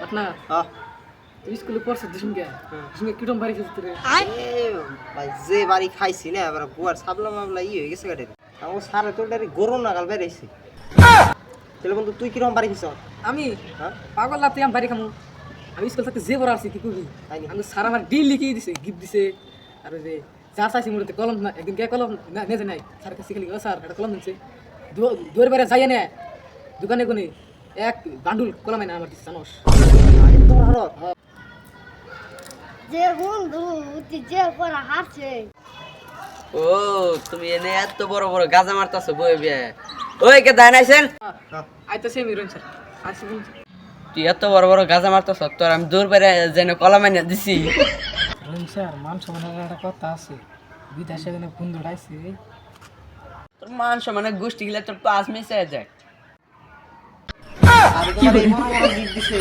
পাটনা তুই স্কুলে পড়ছিস দিসুমকে দিসুমকে কিরম বাড়ি খেয়েছিস রে ভাই যে বাড়ি খাইছি না এবার গুয়ার সাবলা মামলা হয়ে গেছে গাড়ি আমার সারা তোর ডারি গরু নাগাল বেড়াইছে তাহলে বন্ধু তুই কিরকম বাড়ি খেয়েছ আমি হ্যাঁ পাগল না তুই আমি বাড়ি খামু আমি স্কুল থাকতে যে বড় আসছি কি করবি আমি সারা আমার ডিল লিখিয়ে দিছে গিফট দিছে আর ওই যে যা চাইছি মূলত কলম না একদিন কে কলম না নেছে নাই স্যার কাছে শিখলি স্যার একটা কলম দিচ্ছে দুয়ার বাইরে যাইয়ে না দোকানে কোনে এক বান্ডুল কলম না আমার দিচ্ছে জানোস তোর হলো যে বন্ধু তুই যে পড়া হারছে ও তুমি এনে এত বড় বড় গাজা মারতাছো বই বিয়ে ওই কে দায় নাইছেন আইতাছে মিরন স্যার আসি বলছি তুই এত বড় বড় গাজা মারতাছ তোর আমি দূর বেড়ে যেন কলম এনে দিছি রহিম স্যার মান সম্মানের একটা কথা আছে বিদেশে গেলে ফোন ধরাইছে তোর মান সম্মানে গোষ্ঠী গিলা তোর পাঁচ মিশে যায় আর তোমার এই বড় বড় গিফট দিছে